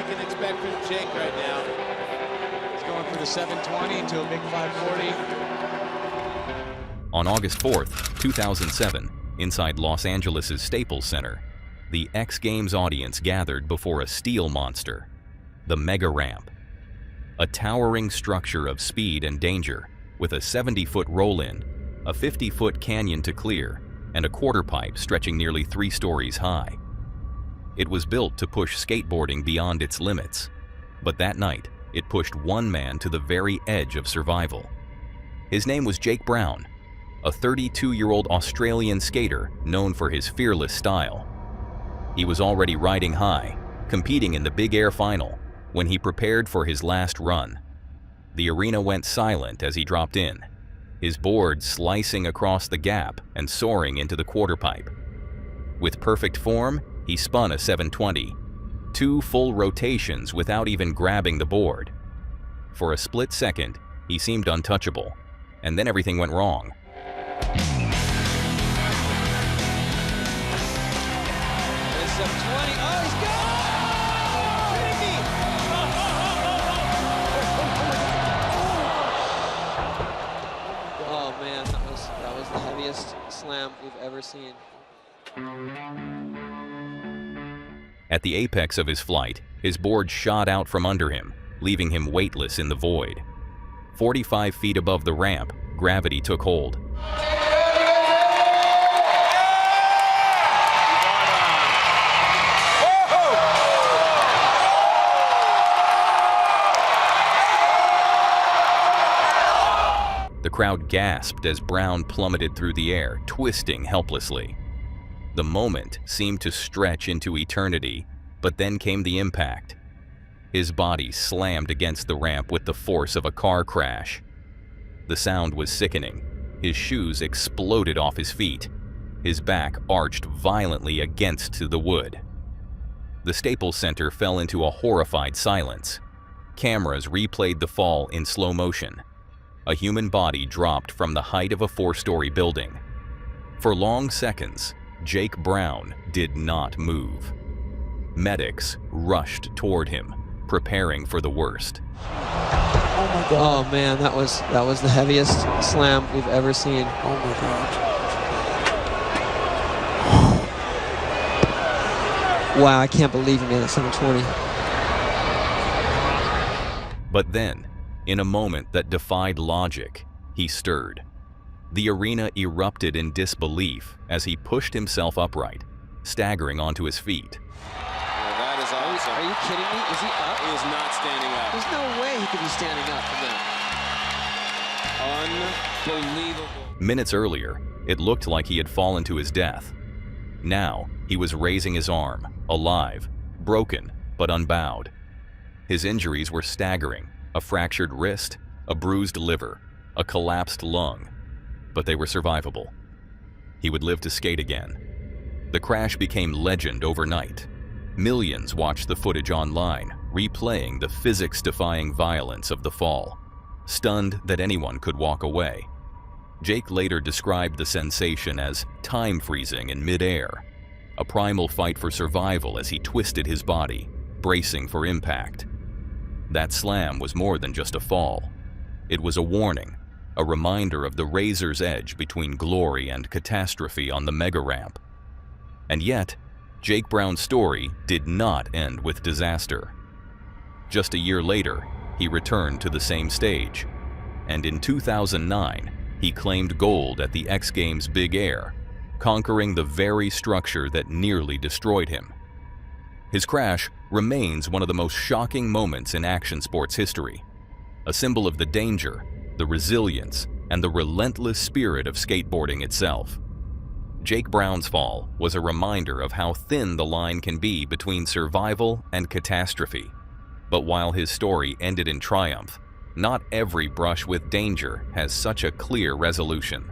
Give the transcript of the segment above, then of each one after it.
can expect from Jake right now. He's going for the 720 to a big 540. On August 4th, 2007, inside Los Angeles' Staples Center, the X Games audience gathered before a steel monster, the Mega Ramp. A towering structure of speed and danger, with a 70-foot roll-in, a 50-foot canyon to clear, and a quarter pipe stretching nearly 3 stories high. It was built to push skateboarding beyond its limits, but that night, it pushed one man to the very edge of survival. His name was Jake Brown, a 32-year-old Australian skater known for his fearless style. He was already riding high, competing in the Big Air final, when he prepared for his last run. The arena went silent as he dropped in, his board slicing across the gap and soaring into the quarter pipe. With perfect form, he spun a 720, 2 full rotations without even grabbing the board. For a split second, he seemed untouchable, and then everything went wrong. There's 720. Oh, he's gone! Oh man, that was the heaviest slam we've ever seen. At the apex of his flight, his board shot out from under him, leaving him weightless in the void. 45 feet above the ramp, gravity took hold. The crowd gasped as Brown plummeted through the air, twisting helplessly. The moment seemed to stretch into eternity, but then came the impact. His body slammed against the ramp with the force of a car crash. The sound was sickening. His shoes exploded off his feet. His back arched violently against the wood. The Staples Center fell into a horrified silence. Cameras replayed the fall in slow motion. A human body dropped from the height of a 4-story building. For long seconds, Jake Brown did not move. Medics rushed toward him, preparing for the worst. Oh my God. Oh man, that was the heaviest slam we've ever seen. Oh my God. Wow, I can't believe he made it 720. But then, in a moment that defied logic, he stirred. The arena erupted in disbelief as he pushed himself upright, staggering onto his feet. Well, that is awesome. Are you kidding me? Is he up? He is not standing up. There's no way he could be standing up from that. Unbelievable. Minutes earlier, it looked like he had fallen to his death. Now, he was raising his arm, alive, broken, but unbowed. His injuries were staggering: a fractured wrist, a bruised liver, a collapsed lung, but they were survivable. He would live to skate again. The crash became legend overnight. Millions watched the footage online, replaying the physics-defying violence of the fall, stunned that anyone could walk away. Jake later described the sensation as time freezing in midair, a primal fight for survival as he twisted his body, bracing for impact. That slam was more than just a fall. It was a warning, a reminder of the razor's edge between glory and catastrophe on the mega ramp. And yet, Jake Brown's story did not end with disaster. Just a year later, he returned to the same stage, and in 2009, he claimed gold at the X Games Big Air, conquering the very structure that nearly destroyed him. His crash remains one of the most shocking moments in action sports history, a symbol of the danger, the resilience, and the relentless spirit of skateboarding itself. Jake Brown's fall was a reminder of how thin the line can be between survival and catastrophe. But while his story ended in triumph, not every brush with danger has such a clear resolution.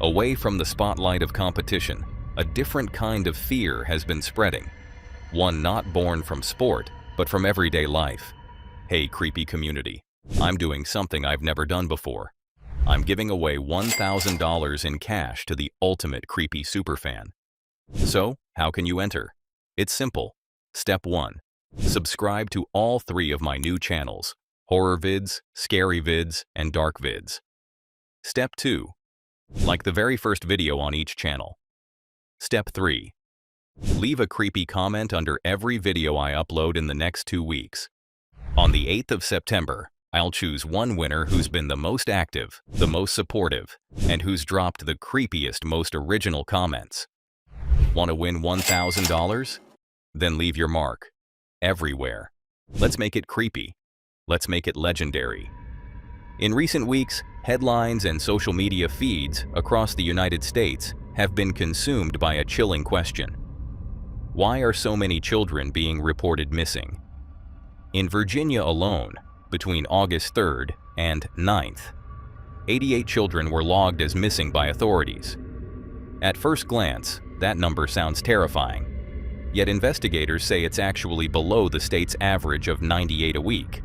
Away from the spotlight of competition, a different kind of fear has been spreading. One not born from sport, but from everyday life. Hey, creepy community, I'm doing something I've never done before. I'm giving away $1,000 in cash to the ultimate creepy superfan. So, how can you enter? It's simple. Step 1. Subscribe to all 3 of my new channels: Horror Vids, Scary Vids, and Dark Vids. Step 2. Like the very first video on each channel. Step 3. Leave a creepy comment under every video I upload in the next 2 weeks. On the 8th of September, I'll choose one winner who's been the most active, the most supportive, and who's dropped the creepiest, most original comments. Want to win $1,000? Then leave your mark. Everywhere. Let's make it creepy. Let's make it legendary. In recent weeks, headlines and social media feeds across the United States have been consumed by a chilling question. Why are so many children being reported missing? In Virginia alone, between August 3rd and 9th, 88 children were logged as missing by authorities. At first glance, that number sounds terrifying. Yet investigators say it's actually below the state's average of 98 a week.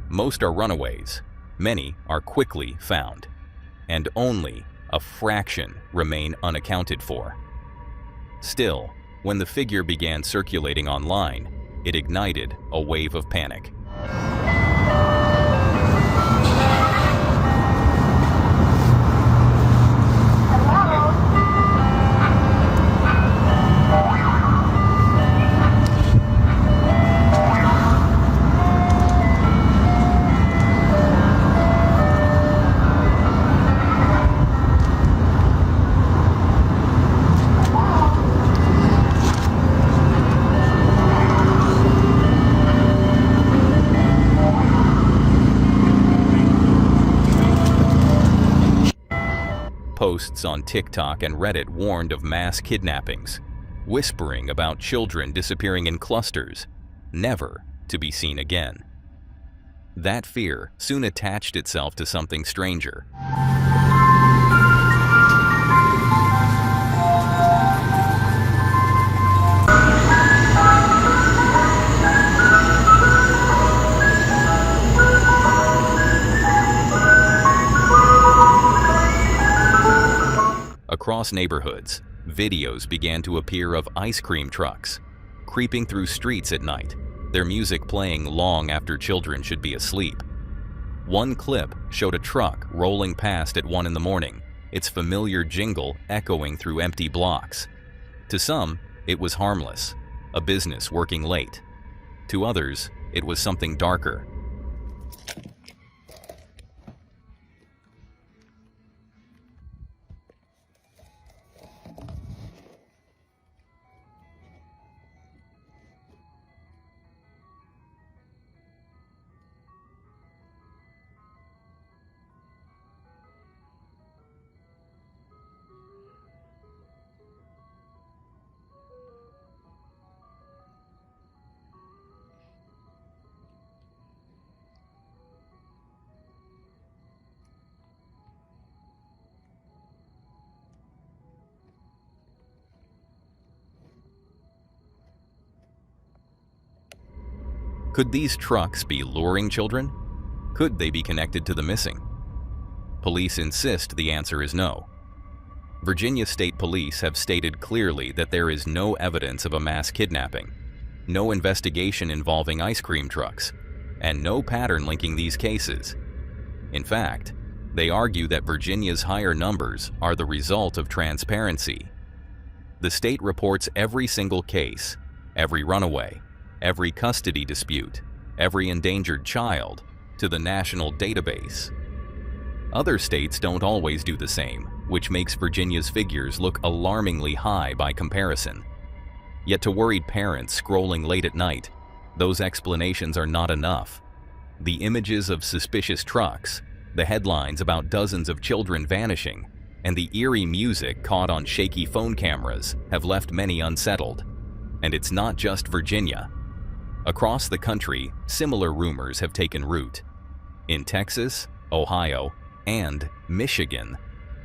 Most are runaways, many are quickly found, and only a fraction remain unaccounted for. Still, when the figure began circulating online, it ignited a wave of panic. Posts on TikTok and Reddit warned of mass kidnappings, whispering about children disappearing in clusters, never to be seen again. That fear soon attached itself to something stranger. Across neighborhoods, videos began to appear of ice cream trucks, creeping through streets at night, their music playing long after children should be asleep. One clip showed a truck rolling past at 1 in the morning, its familiar jingle echoing through empty blocks. To some, it was harmless, a business working late. To others, it was something darker. Could these trucks be luring children? Could they be connected to the missing? Police insist the answer is no. Virginia State Police have stated clearly that there is no evidence of a mass kidnapping, no investigation involving ice cream trucks, and no pattern linking these cases. In fact, they argue that Virginia's higher numbers are the result of transparency. The state reports every single case, every runaway, every custody dispute, every endangered child, to the national database. Other states don't always do the same, which makes Virginia's figures look alarmingly high by comparison. Yet to worried parents scrolling late at night, those explanations are not enough. The images of suspicious trucks, the headlines about dozens of children vanishing, and the eerie music caught on shaky phone cameras have left many unsettled. And it's not just Virginia. Across the country, similar rumors have taken root. In Texas, Ohio, and Michigan,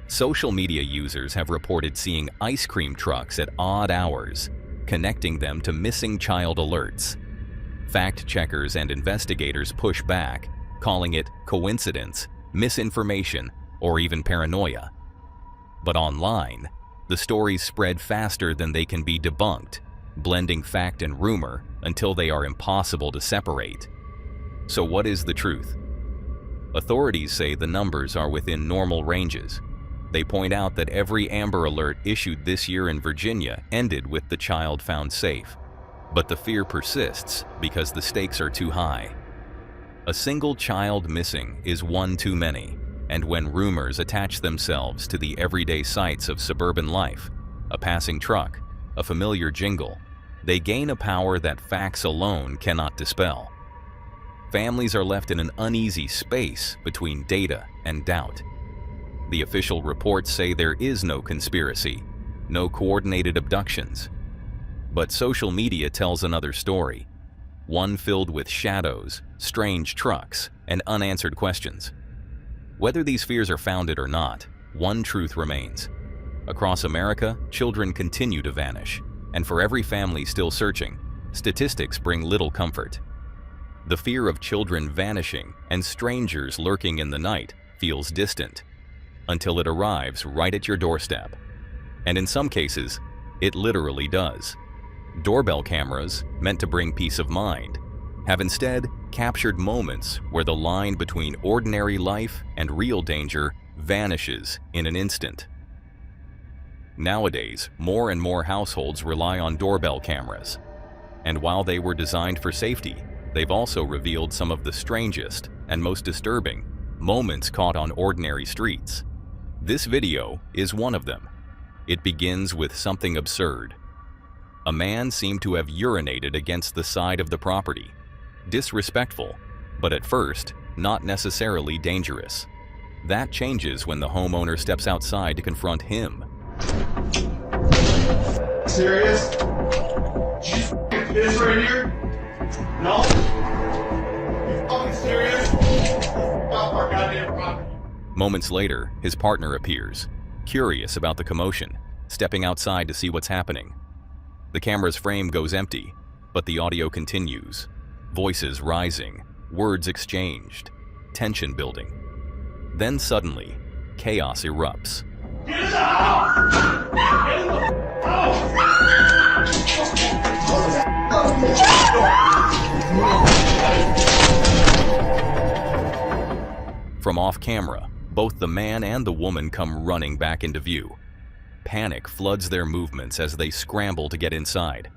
social media users have reported seeing ice cream trucks at odd hours, connecting them to missing child alerts. Fact checkers and investigators push back, calling it coincidence, misinformation, or even paranoia. But online, the stories spread faster than they can be debunked, blending fact and rumor until they are impossible to separate. So what is the truth? Authorities say the numbers are within normal ranges. They point out that every Amber Alert issued this year in Virginia ended with the child found safe. But the fear persists because the stakes are too high. A single child missing is one too many, and when rumors attach themselves to the everyday sights of suburban life, a passing truck, a familiar jingle, they gain a power that facts alone cannot dispel. Families are left in an uneasy space between data and doubt. The official reports say there is no conspiracy, no coordinated abductions. But social media tells another story, one filled with shadows, strange trucks, and unanswered questions. Whether these fears are founded or not, one truth remains. Across America, children continue to vanish, and for every family still searching, statistics bring little comfort. The fear of children vanishing and strangers lurking in the night feels distant, until it arrives right at your doorstep. And in some cases, it literally does. Doorbell cameras, meant to bring peace of mind, have instead captured moments where the line between ordinary life and real danger vanishes in an instant. Nowadays, more and more households rely on doorbell cameras. And while they were designed for safety, they've also revealed some of the strangest and most disturbing moments caught on ordinary streets. This video is one of them. It begins with something absurd. A man seemed to have urinated against the side of the property. Disrespectful, but at first, not necessarily dangerous. That changes when the homeowner steps outside to confront him. Serious? Did you piss right here? No? You fucking serious? Off our goddamn property. Moments later, his partner appears, curious about the commotion, stepping outside to see what's happening. The camera's frame goes empty, but the audio continues. Voices rising, words exchanged, tension building. Then suddenly, chaos erupts. Get in the house! Get in the house! From off camera, both the man and the woman come running back into view. Panic floods their movements as they scramble to get inside.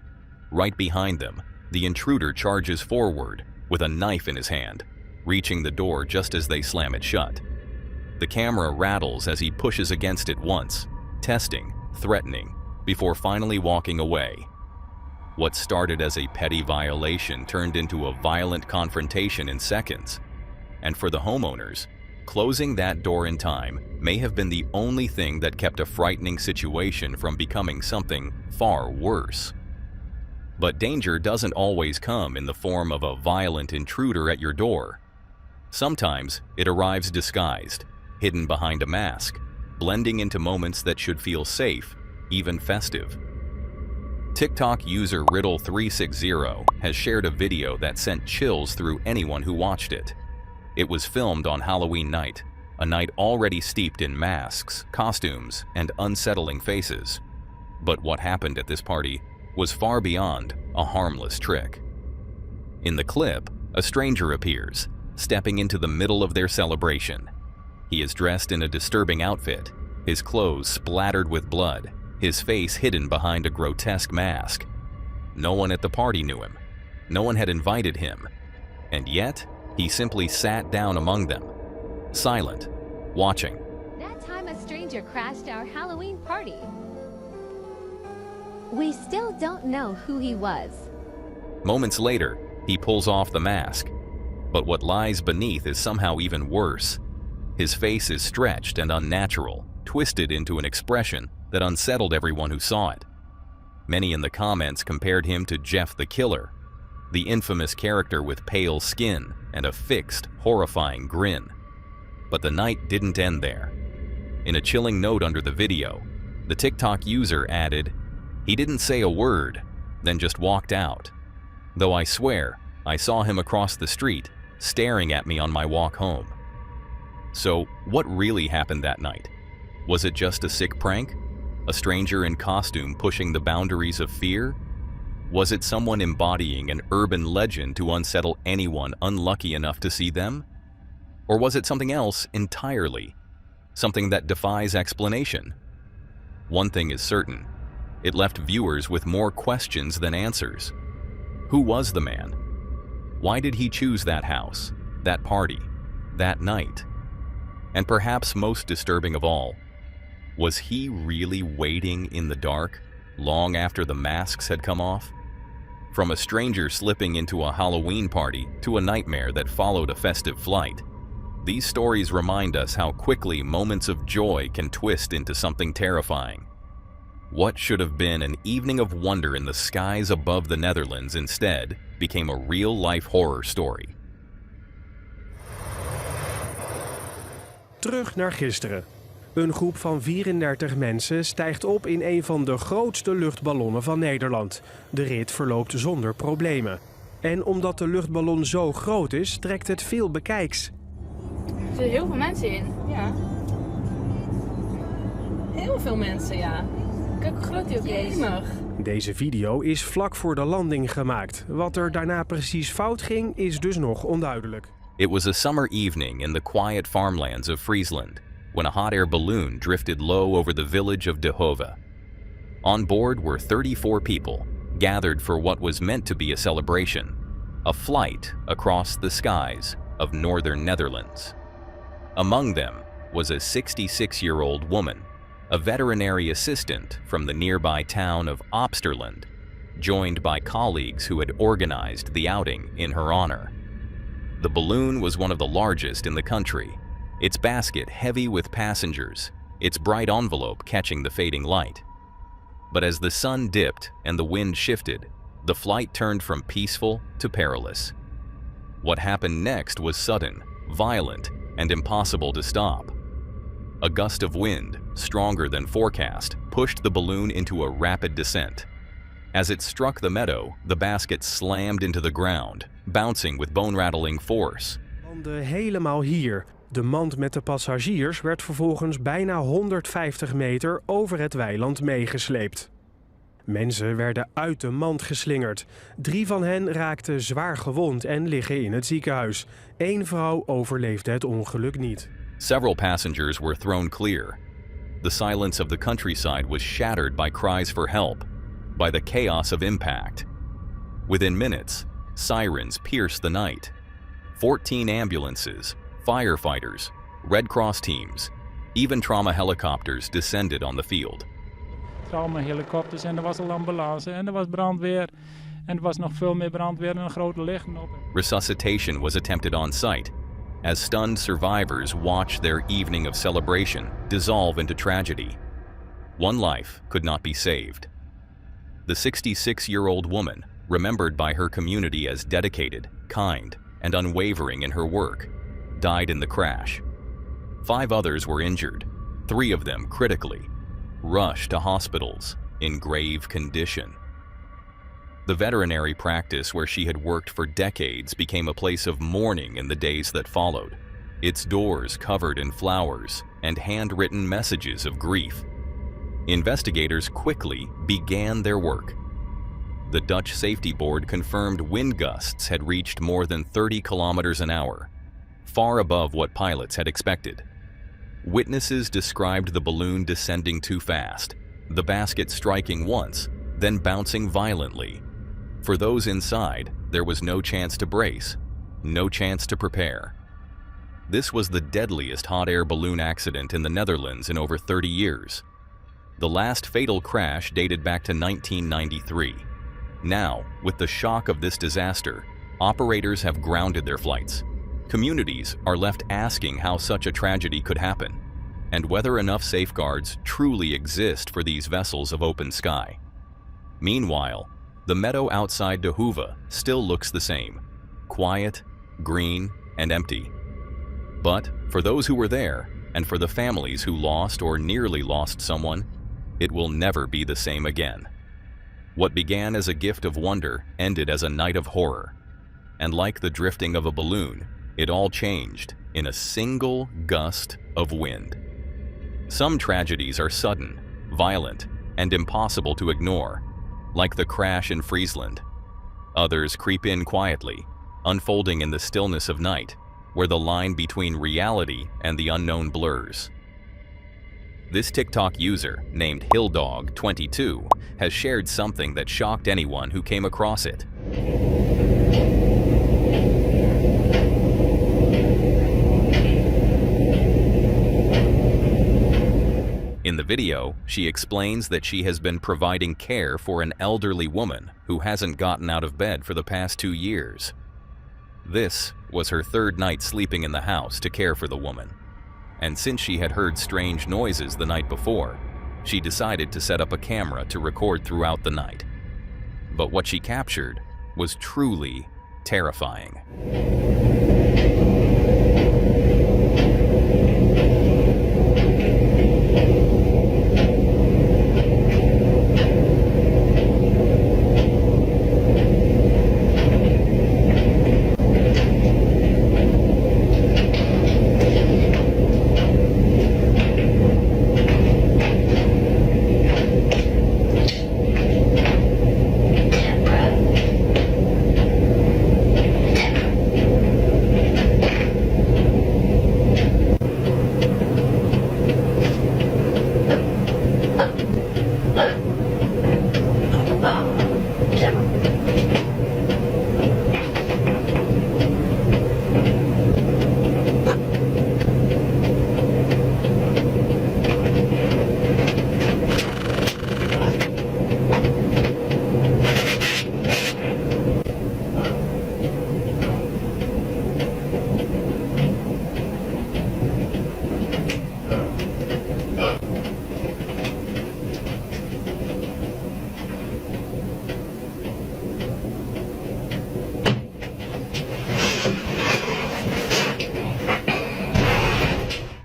Right behind them, the intruder charges forward with a knife in his hand, reaching the door just as they slam it shut. The camera rattles as he pushes against it once, testing, threatening, before finally walking away. What started as a petty violation turned into a violent confrontation in seconds. And for the homeowners, closing that door in time may have been the only thing that kept a frightening situation from becoming something far worse. But danger doesn't always come in the form of a violent intruder at your door. Sometimes it arrives disguised, hidden behind a mask, blending into moments that should feel safe, even festive. TikTok user Riddle360 has shared a video that sent chills through anyone who watched it. It was filmed on Halloween night, a night already steeped in masks, costumes, and unsettling faces. But what happened at this party was far beyond a harmless trick. In the clip, a stranger appears, stepping into the middle of their celebration. He is dressed in a disturbing outfit, his clothes splattered with blood, his face hidden behind a grotesque mask. No one at the party knew him. No one had invited him. And yet, he simply sat down among them, silent, watching. That time a stranger crashed our Halloween party. We still don't know who he was. Moments later, he pulls off the mask. But what lies beneath is somehow even worse. His face is stretched and unnatural, twisted into an expression that unsettled everyone who saw it. Many in the comments compared him to Jeff the Killer, the infamous character with pale skin and a fixed, horrifying grin. But the night didn't end there. In a chilling note under the video, the TikTok user added, "He didn't say a word, then just walked out. Though I swear, I saw him across the street, staring at me on my walk home." So, what really happened that night? Was it just a sick prank? A stranger in costume pushing the boundaries of fear? Was it someone embodying an urban legend to unsettle anyone unlucky enough to see them? Or was it something else entirely? Something that defies explanation? One thing is certain. It left viewers with more questions than answers. Who was the man? Why did he choose that house, that party, that night? And perhaps most disturbing of all, was he really waiting in the dark long after the masks had come off? From a stranger slipping into a Halloween party to a nightmare that followed a festive flight, these stories remind us how quickly moments of joy can twist into something terrifying. What should have been an evening of wonder in the skies above the Netherlands instead became a real-life horror story. Terug naar gisteren. Een groep van 34 mensen stijgt op in een van de grootste luchtballonnen van Nederland. De rit verloopt zonder problemen. En omdat de luchtballon zo groot is, trekt het veel bekijks. Er zitten heel veel mensen in, ja. Heel veel mensen, ja. Kijk hoe groot die ook is. Deze video is vlak voor de landing gemaakt. Wat er daarna precies fout ging, is dus nog onduidelijk. It was a summer evening in the quiet farmlands of Friesland, when a hot air balloon drifted low over the village of De Hove. On board were 34 people, gathered for what was meant to be a celebration, a flight across the skies of northern Netherlands. Among them was a 66-year-old woman, a veterinary assistant from the nearby town of Opsterland, joined by colleagues who had organized the outing in her honor. The balloon was one of the largest in the country, its basket heavy with passengers, its bright envelope catching the fading light. But as the sun dipped and the wind shifted, the flight turned from peaceful to perilous. What happened next was sudden, violent, and impossible to stop. A gust of wind, stronger than forecast, pushed the balloon into a rapid descent. As it struck the meadow, the basket slammed into the ground, bouncing with bone-rattling force. Landde helemaal hier. De mand met de passagiers werd vervolgens bijna 150 meter over het weiland meegesleept. Mensen werden uit de mand geslingerd. 3 van hen raakten zwaar gewond en liggen in het ziekenhuis. 1 vrouw overleefde het ongeluk niet. Several passengers were thrown clear. The silence of the countryside was shattered by cries for help, by the chaos of impact. Within minutes, sirens pierced the night. 14 ambulances, firefighters, Red Cross teams, even trauma helicopters descended on the field. Traumahelikopters en er was al ambulance en er was brandweer en er was nog veel meer brandweer en een grote lichten op. Resuscitation was attempted on site, as stunned survivors watched their evening of celebration dissolve into tragedy. One life could not be saved. The 66-year-old woman, remembered by her community as dedicated, kind, and unwavering in her work, died in the crash. 5 others were injured, 3 of them critically, rushed to hospitals in grave condition. The veterinary practice where she had worked for decades became a place of mourning in the days that followed, its doors covered in flowers and handwritten messages of grief. Investigators quickly began their work. The Dutch Safety Board confirmed wind gusts had reached more than 30 kilometers an hour, far above what pilots had expected. Witnesses described the balloon descending too fast, the basket striking once, then bouncing violently. For those inside, there was no chance to brace, no chance to prepare. This was the deadliest hot air balloon accident in the Netherlands in over 30 years. The last fatal crash dated back to 1993. Now, with the shock of this disaster, operators have grounded their flights. Communities are left asking how such a tragedy could happen, and whether enough safeguards truly exist for these vessels of open sky. Meanwhile, the meadow outside De Hove still looks the same, quiet, green, and empty. But for those who were there, and for the families who lost or nearly lost someone, it will never be the same again. What began as a gift of wonder ended as a night of horror. And like the drifting of a balloon, it all changed in a single gust of wind. Some tragedies are sudden, violent, and impossible to ignore. like the crash in Friesland. Others creep in quietly, unfolding in the stillness of night, where the line between reality and the unknown blurs. This TikTok user, named HillDog22, has shared something that shocked anyone who came across it. In the video, she explains that she has been providing care for an elderly woman who hasn't gotten out of bed for the past 2 years. This was her third night sleeping in the house to care for the woman. And since she had heard strange noises the night before, she decided to set up a camera to record throughout the night. But what she captured was truly terrifying.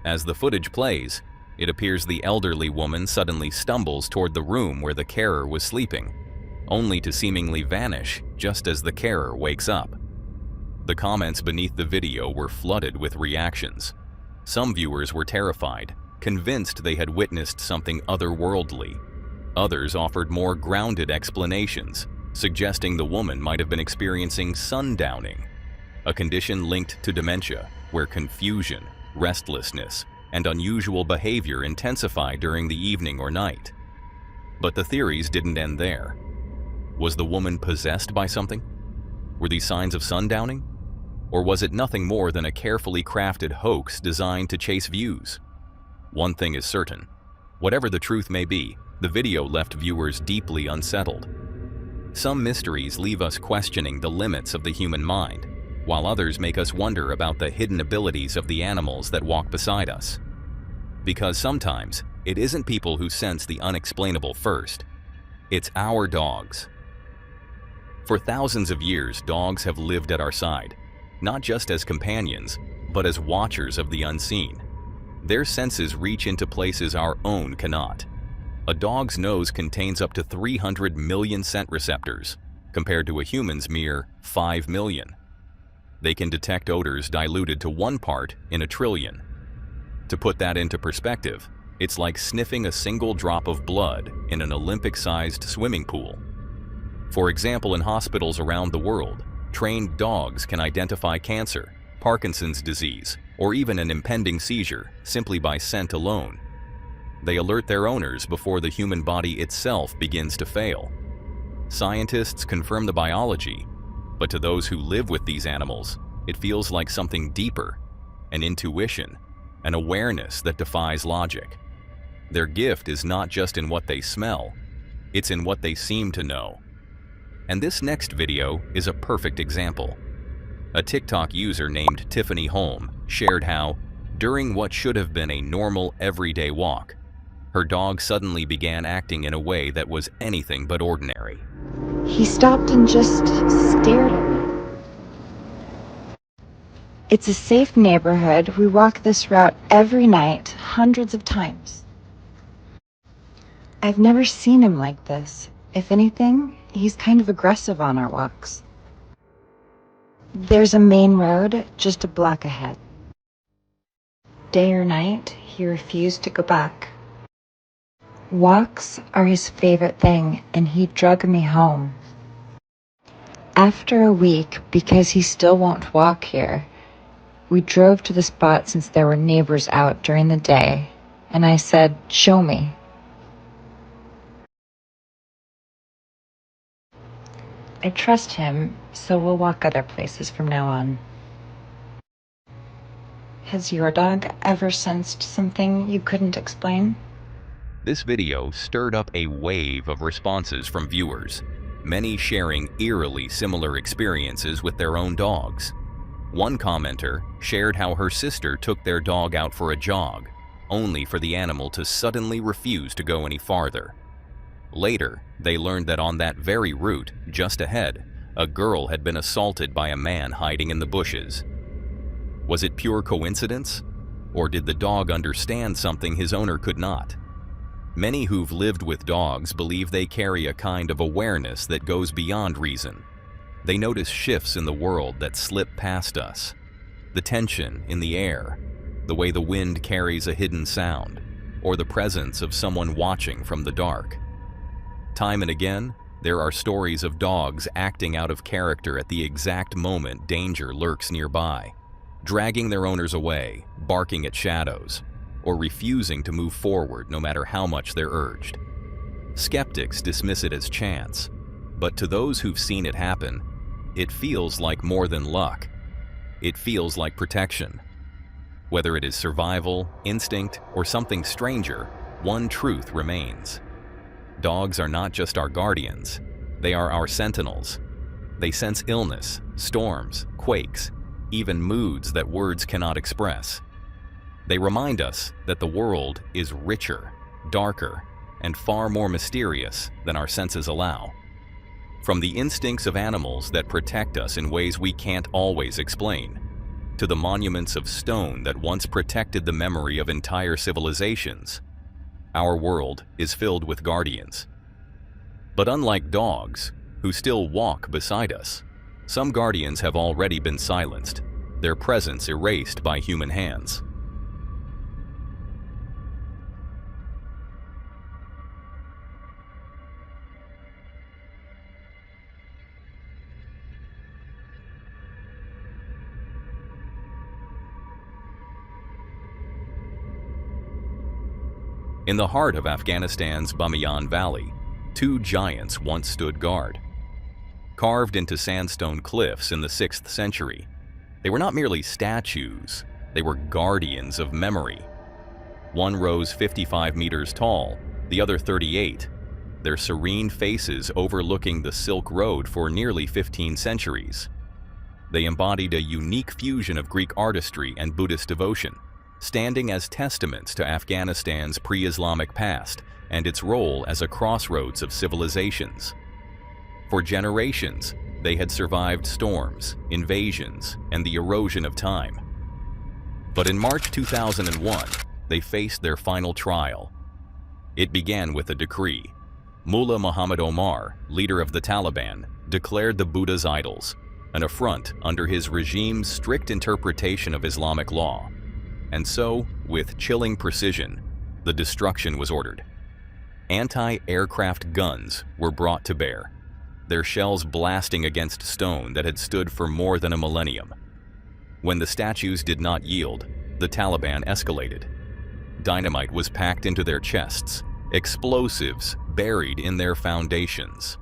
As the footage plays, it appears the elderly woman suddenly stumbles toward the room where the carer was sleeping, only to seemingly vanish just as the carer wakes up. The comments beneath the video were flooded with reactions. Some viewers were terrified, convinced they had witnessed something otherworldly. Others offered more grounded explanations, suggesting the woman might have been experiencing sundowning, a condition linked to dementia where confusion, restlessness, and unusual behavior intensify during the evening or night. But the theories didn't end there. Was the woman possessed by something? Were these signs of sundowning? Or was it nothing more than a carefully crafted hoax designed to chase views? One thing is certain. Whatever the truth may be, the video left viewers deeply unsettled. Some mysteries leave us questioning the limits of the human mind, while others make us wonder about the hidden abilities of the animals that walk beside us. Because sometimes, it isn't people who sense the unexplainable first. It's our dogs. For thousands of years, dogs have lived at our side, not just as companions, but as watchers of the unseen. Their senses reach into places our own cannot. A dog's nose contains up to 300 million scent receptors, compared to a human's mere 5 million. They can detect odors diluted to 1 part in a trillion. To put that into perspective, it's like sniffing a single drop of blood in an Olympic-sized swimming pool. For example, in hospitals around the world, trained dogs can identify cancer, Parkinson's disease, or even an impending seizure simply by scent alone. They alert their owners before the human body itself begins to fail. Scientists confirm the biology, but to those who live with these animals, it feels like something deeper, an intuition, an awareness that defies logic. Their gift is not just in what they smell, it's in what they seem to know. And this next video is a perfect example. A TikTok user named Tiffany Holm shared how, during what should have been a normal, everyday walk, her dog suddenly began acting in a way that was anything but ordinary. He stopped and just stared at me. It's a safe neighborhood. We walk this route every night, hundreds of times. I've never seen him like this. If anything, he's kind of aggressive on our walks. There's a main road just a block ahead. Day or night, he refused to go back. Walks are his favorite thing, and he drug me home. After a week, because he still won't walk here, we drove to the spot since there were neighbors out during the day, and I said, "Show me." I trust him, so we'll walk other places from now on. Has your dog ever sensed something you couldn't explain? This video stirred up a wave of responses from viewers, many sharing eerily similar experiences with their own dogs. One commenter shared how her sister took their dog out for a jog, only for the animal to suddenly refuse to go any farther. Later, they learned that on that very route, just ahead, a girl had been assaulted by a man hiding in the bushes. Was it pure coincidence? Or did the dog understand something his owner could not? Many who've lived with dogs believe they carry a kind of awareness that goes beyond reason. They notice shifts in the world that slip past us. The tension in the air, the way the wind carries a hidden sound, or the presence of someone watching from the dark. Time and again, there are stories of dogs acting out of character at the exact moment danger lurks nearby, dragging their owners away, barking at shadows, or refusing to move forward no matter how much they're urged. Skeptics dismiss it as chance, but to those who've seen it happen, it feels like more than luck. It feels like protection. Whether it is survival, instinct, or something stranger, one truth remains. Dogs are not just our guardians, they are our sentinels. They sense illness, storms, quakes, even moods that words cannot express. They remind us that the world is richer, darker, and far more mysterious than our senses allow. From the instincts of animals that protect us in ways we can't always explain, to the monuments of stone that once protected the memory of entire civilizations, our world is filled with guardians. But unlike dogs, who still walk beside us, some guardians have already been silenced, their presence erased by human hands. In the heart of Afghanistan's Bamiyan Valley, two giants once stood guard. Carved into sandstone cliffs in the 6th century, they were not merely statues, they were guardians of memory. One rose 55 meters tall, the other 38, their serene faces overlooking the Silk Road for nearly 15 centuries. They embodied a unique fusion of Greek artistry and Buddhist devotion, standing as testaments to Afghanistan's pre-Islamic past and its role as a crossroads of civilizations. For generations, they had survived storms, invasions, and the erosion of time. But in March 2001, they faced their final trial. It began with a decree. Mullah Muhammad Omar, leader of the Taliban, declared the Buddha's idols, an affront under his regime's strict interpretation of Islamic law. And so, with chilling precision, the destruction was ordered. Anti-aircraft guns were brought to bear, their shells blasting against stone that had stood for more than a millennium. When the statues did not yield, the Taliban escalated. Dynamite was packed into their chests, explosives buried in their foundations.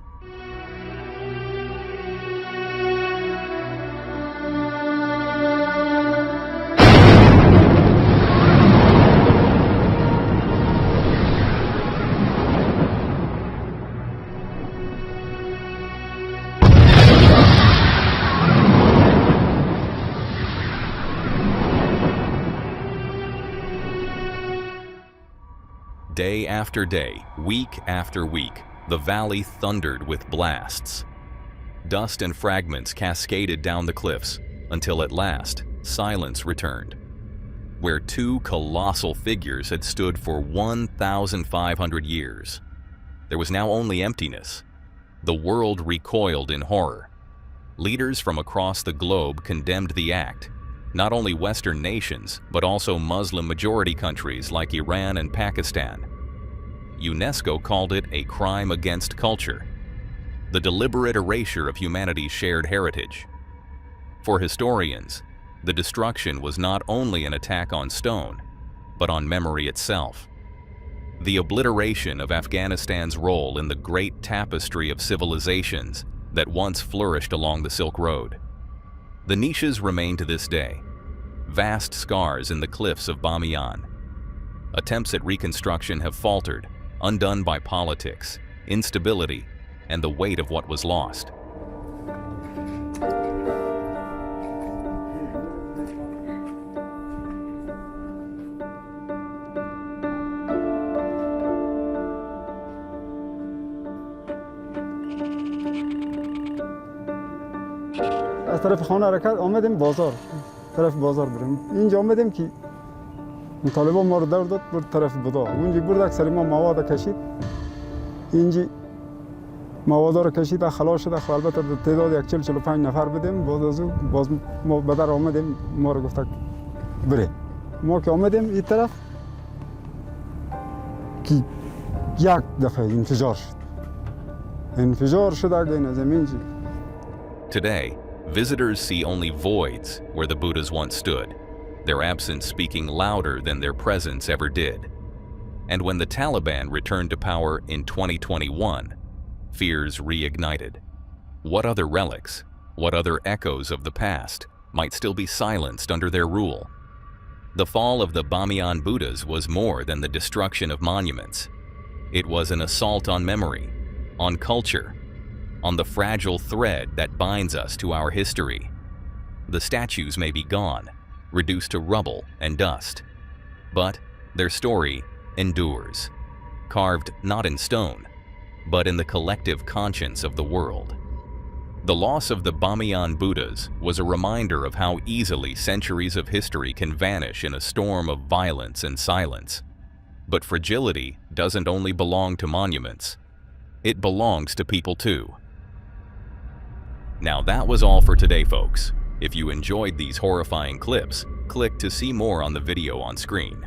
Day after day, week after week, the valley thundered with blasts. Dust and fragments cascaded down the cliffs until at last, silence returned. Where two colossal figures had stood for 1,500 years, there was now only emptiness. The world recoiled in horror. Leaders from across the globe condemned the act, not only Western nations, but also Muslim-majority countries like Iran and Pakistan. UNESCO called it a crime against culture, the deliberate erasure of humanity's shared heritage. For historians, the destruction was not only an attack on stone, but on memory itself. The obliteration of Afghanistan's role in the great tapestry of civilizations that once flourished along the Silk Road. The niches remain to this day, vast scars in the cliffs of Bamiyan. Attempts at reconstruction have faltered, undone by politics, instability, and the weight of what was lost. از طرف خانه حرکت آمدیم بازار، طرف بازار بریم. اینجا آمدیم که طالبان ما رو دور داد بر طرف بدا. اونجا برد اکثر ما مواد کشید. اینجا مواد رو کشید خلاص شد. البته تعداد 40-45 نفر بدیم. باز ما به در آمدیم، ما رو گفت بره. ما که آمدیم این طرف که یک دفعه انفجار شد اگه زمین. Today, visitors see only voids where the Buddhas once stood, their absence speaking louder than their presence ever did. And when the Taliban returned to power in 2021, fears reignited. What other relics, what other echoes of the past might still be silenced under their rule? The fall of the Bamiyan Buddhas was more than the destruction of monuments. It was an assault on memory, on culture, on the fragile thread that binds us to our history. The statues may be gone, reduced to rubble and dust, but their story endures, carved not in stone, but in the collective conscience of the world. The loss of the Bamiyan Buddhas was a reminder of how easily centuries of history can vanish in a storm of violence and silence. But fragility doesn't only belong to monuments, it belongs to people too. Now that was all for today, folks. If you enjoyed these horrifying clips, click to see more on the video on screen.